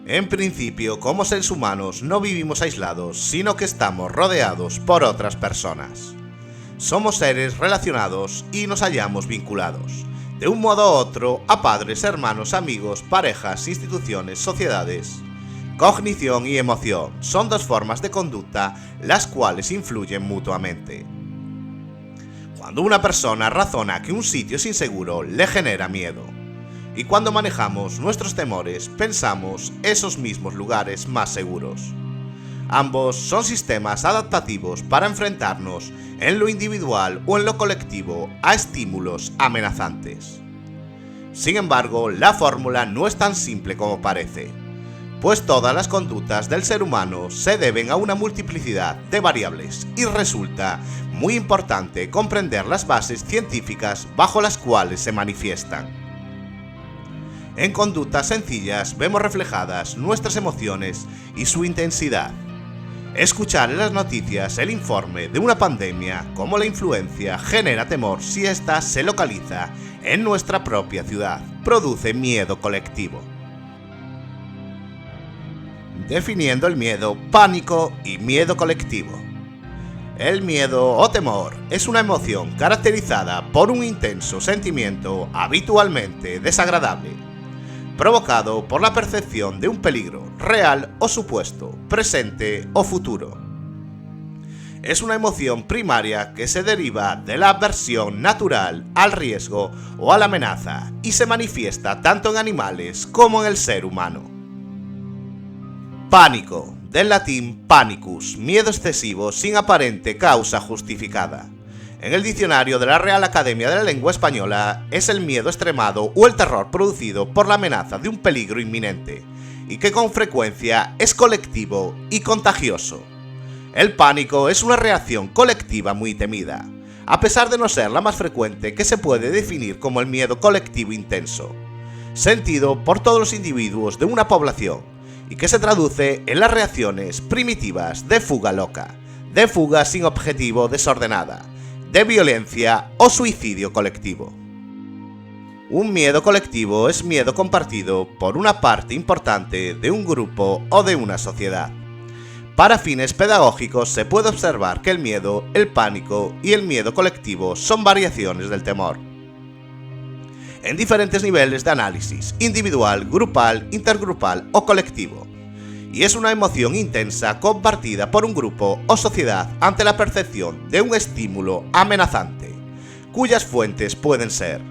En principio, como seres humanos no vivimos aislados, sino que estamos rodeados por otras personas. Somos seres relacionados y nos hallamos vinculados, de un modo u otro, a padres, hermanos, amigos, parejas, instituciones, sociedades. Cognición y emoción son dos formas de conducta las cuales influyen mutuamente. Cuando una persona razona que un sitio es inseguro, le genera miedo. Y cuando manejamos nuestros temores, pensamos esos mismos lugares más seguros. Ambos son sistemas adaptativos para enfrentarnos en lo individual o en lo colectivo a estímulos amenazantes. Sin embargo, la fórmula no es tan simple como parece, pues todas las conductas del ser humano se deben a una multiplicidad de variables y resulta muy importante comprender las bases científicas bajo las cuales se manifiestan. En conductas sencillas vemos reflejadas nuestras emociones y su intensidad. Escuchar en las noticias el informe de una pandemia como la influencia genera temor si ésta se localiza en nuestra propia ciudad, produce miedo colectivo. Definiendo el miedo, pánico y miedo colectivo. El miedo o temor es una emoción caracterizada por un intenso sentimiento habitualmente desagradable, provocado por la percepción de un peligro real o supuesto, presente o futuro. Es una emoción primaria que se deriva de la aversión natural al riesgo o a la amenaza y se manifiesta tanto en animales como en el ser humano. Pánico, del latín panicus, miedo excesivo sin aparente causa justificada. En el diccionario de la Real Academia de la Lengua Española es el miedo extremado o el terror producido por la amenaza de un peligro inminente y que con frecuencia es colectivo y contagioso. El pánico es una reacción colectiva muy temida, a pesar de no ser la más frecuente que se puede definir como el miedo colectivo intenso, sentido por todos los individuos de una población y que se traduce en las reacciones primitivas de fuga loca, de fuga sin objetivo desordenada, de violencia o suicidio colectivo. Un miedo colectivo es miedo compartido por una parte importante de un grupo o de una sociedad. Para fines pedagógicos se puede observar que el miedo, el pánico y el miedo colectivo son variaciones del temor, en diferentes niveles de análisis, individual, grupal, intergrupal o colectivo, y es una emoción intensa compartida por un grupo o sociedad ante la percepción de un estímulo amenazante, cuyas fuentes pueden ser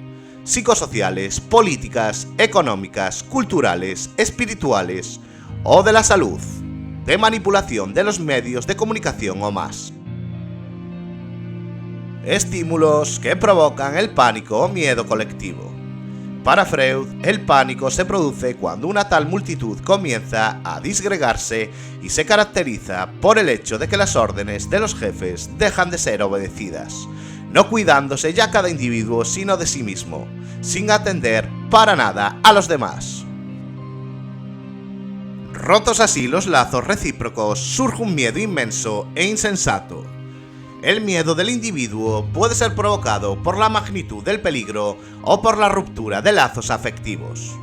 psicosociales, políticas, económicas, culturales, espirituales o de la salud, de manipulación de los medios de comunicación o más. Estímulos que provocan el pánico o miedo colectivo. Para Freud, el pánico se produce cuando una tal multitud comienza a disgregarse y se caracteriza por el hecho de que las órdenes de los jefes dejan de ser obedecidas, no cuidándose ya cada individuo sino de sí mismo, sin atender para nada a los demás. Rotos así los lazos recíprocos, surge un miedo inmenso e insensato. El miedo del individuo puede ser provocado por la magnitud del peligro o por la ruptura de lazos afectivos.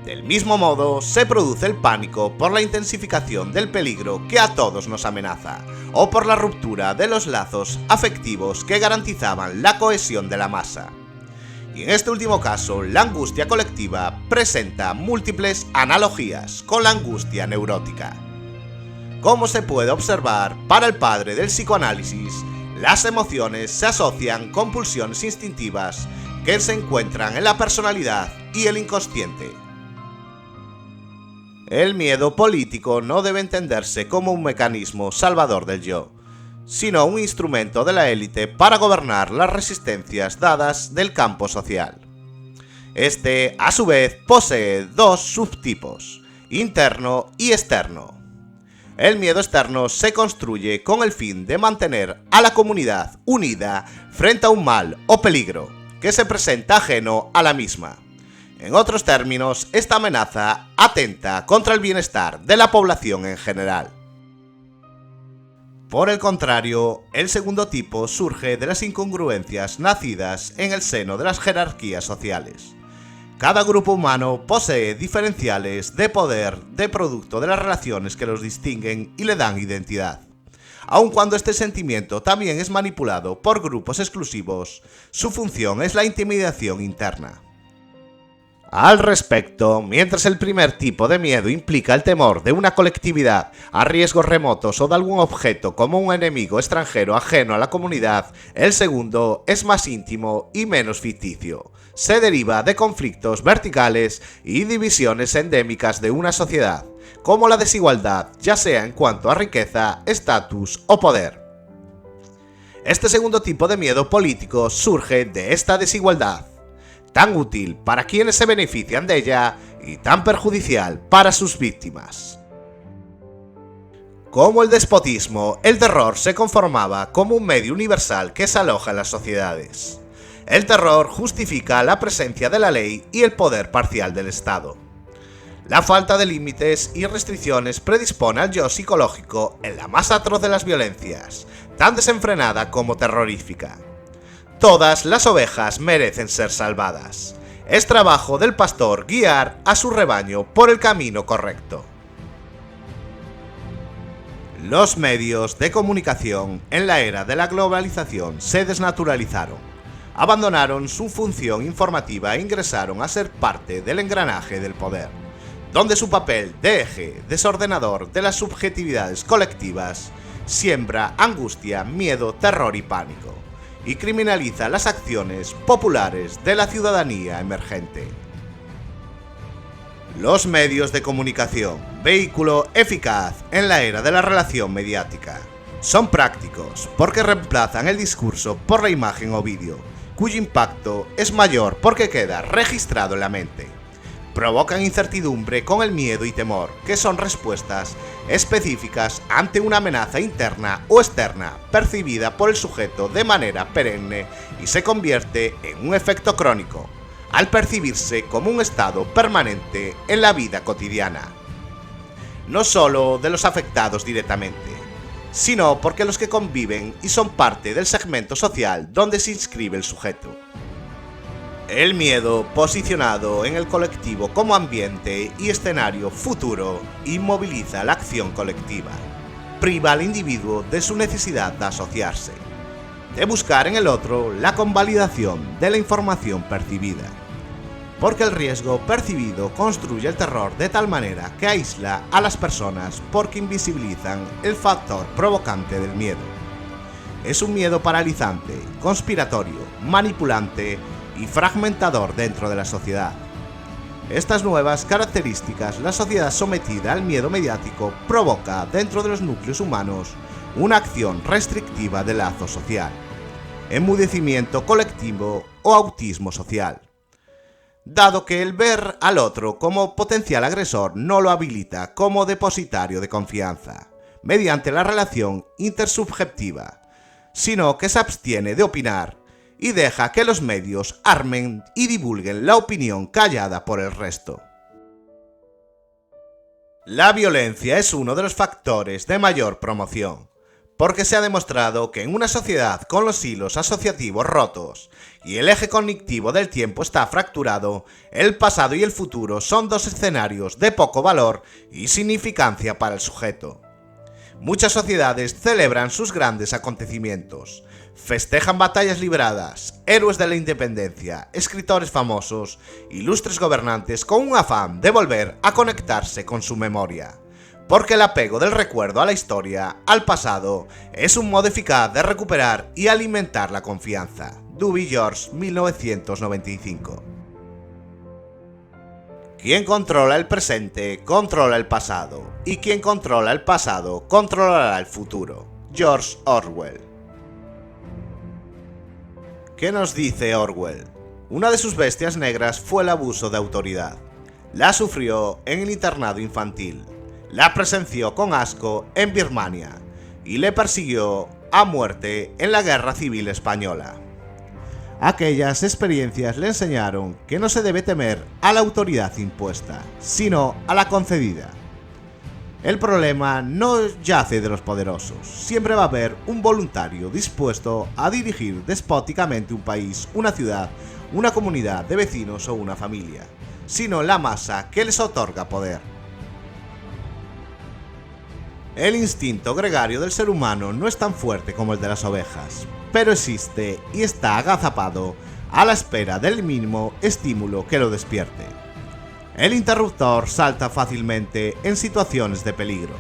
Del mismo modo, se produce el pánico por la intensificación del peligro que a todos nos amenaza, o por la ruptura de los lazos afectivos que garantizaban la cohesión de la masa. Y en este último caso, la angustia colectiva presenta múltiples analogías con la angustia neurótica. Como se puede observar, para el padre del psicoanálisis, las emociones se asocian con pulsiones instintivas que se encuentran en la personalidad y el inconsciente. El miedo político no debe entenderse como un mecanismo salvador del yo, sino un instrumento de la élite para gobernar las resistencias dadas del campo social. Este, a su vez, posee dos subtipos, interno y externo. El miedo externo se construye con el fin de mantener a la comunidad unida frente a un mal o peligro que se presenta ajeno a la misma. En otros términos, esta amenaza atenta contra el bienestar de la población en general. Por el contrario, el segundo tipo surge de las incongruencias nacidas en el seno de las jerarquías sociales, Cada grupo humano posee diferenciales de poder de producto de las relaciones que los distinguen y le dan identidad. Aun cuando este sentimiento también es manipulado por grupos exclusivos, su función es la intimidación interna. Al respecto, mientras el primer tipo de miedo implica el temor de una colectividad a riesgos remotos o de algún objeto como un enemigo extranjero ajeno a la comunidad, el segundo es más íntimo y menos ficticio. Se deriva de conflictos verticales y divisiones endémicas de una sociedad, como la desigualdad, ya sea en cuanto a riqueza, estatus o poder. Este segundo tipo de miedo político surge de esta desigualdad, tan útil para quienes se benefician de ella y tan perjudicial para sus víctimas. Como el despotismo, el terror se conformaba como un medio universal que se aloja en las sociedades. El terror justifica la presencia de la ley y el poder parcial del Estado. La falta de límites y restricciones predispone al yo psicológico en la más atroz de las violencias, tan desenfrenada como terrorífica. Todas las ovejas merecen ser salvadas. Es trabajo del pastor guiar a su rebaño por el camino correcto. Los medios de comunicación en la era de la globalización se desnaturalizaron, abandonaron su función informativa e ingresaron a ser parte del engranaje del poder, donde su papel de eje desordenador de las subjetividades colectivas siembra angustia, miedo, terror y pánico, y criminaliza las acciones populares de la ciudadanía emergente. Los medios de comunicación, vehículo eficaz en la era de la relación mediática. Son prácticos porque reemplazan el discurso por la imagen o vídeo, cuyo impacto es mayor porque queda registrado en la mente. Provocan incertidumbre con el miedo y temor, que son respuestas específicas ante una amenaza interna o externa percibida por el sujeto de manera perenne y se convierte en un efecto crónico, al percibirse como un estado permanente en la vida cotidiana. No solo de los afectados directamente, sino porque los que conviven y son parte del segmento social donde se inscribe el sujeto. El miedo, posicionado en el colectivo como ambiente y escenario futuro, inmoviliza la acción colectiva, priva al individuo de su necesidad de asociarse, de buscar en el otro la convalidación de la información percibida, porque el riesgo percibido construye el terror de tal manera que aísla a las personas porque invisibilizan el factor provocante del miedo. Es un miedo paralizante, conspiratorio, manipulante y fragmentador dentro de la sociedad. Estas nuevas características, la sociedad sometida al miedo mediático provoca dentro de los núcleos humanos una acción restrictiva de lazo social, enmudecimiento colectivo o autismo social, dado que el ver al otro como potencial agresor no lo habilita como depositario de confianza, mediante la relación intersubjetiva, sino que se abstiene de opinar y deja que los medios armen y divulguen la opinión callada por el resto. La violencia es uno de los factores de mayor promoción, porque se ha demostrado que en una sociedad con los hilos asociativos rotos y el eje cognitivo del tiempo está fracturado, el pasado y el futuro son dos escenarios de poco valor y significancia para el sujeto. Muchas sociedades celebran sus grandes acontecimientos, festejan batallas libradas, héroes de la independencia, escritores famosos, ilustres gobernantes con un afán de volver a conectarse con su memoria. Porque el apego del recuerdo a la historia, al pasado, es un modo eficaz de recuperar y alimentar la confianza. Dubie George, 1995. Quien controla el presente, controla el pasado, y quien controla el pasado, controlará el futuro. George Orwell. ¿Qué nos dice Orwell? Una de sus bestias negras fue el abuso de autoridad. La sufrió en el internado infantil, la presenció con asco en Birmania y le persiguió a muerte en la Guerra Civil Española. Aquellas experiencias le enseñaron que no se debe temer a la autoridad impuesta, sino a la concedida. El problema no yace de los poderosos, siempre va a haber un voluntario dispuesto a dirigir despóticamente un país, una ciudad una comunidad de vecinos o una familia, sino la masa que les otorga poder. El instinto gregario del ser humano no es tan fuerte como el de las ovejas, pero existe y está agazapado a la espera del mínimo estímulo que lo despierte. El interruptor salta fácilmente en situaciones de peligro.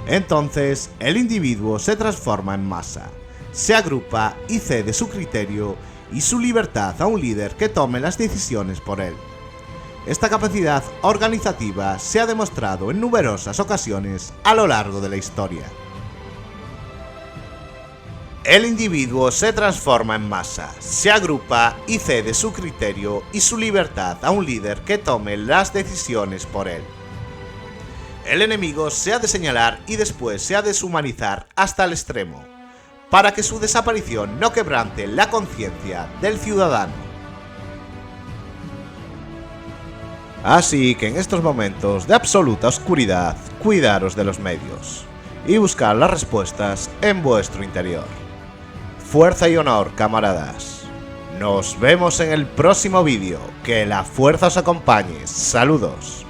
Entonces, el individuo se transforma en masa, se agrupa y cede su criterio y su libertad a un líder que tome las decisiones por él. Esta capacidad organizativa se ha demostrado en numerosas ocasiones a lo largo de la historia. El individuo se transforma en masa, se agrupa y cede su criterio y su libertad a un líder que tome las decisiones por él. El enemigo se ha de señalar y después se ha de deshumanizar hasta el extremo, para que su desaparición no quebrante la conciencia del ciudadano. Así que en estos momentos de absoluta oscuridad, cuidaros de los medios y buscar las respuestas en vuestro interior. Fuerza y honor, camaradas. Nos vemos en el próximo vídeo. Que la fuerza os acompañe. Saludos.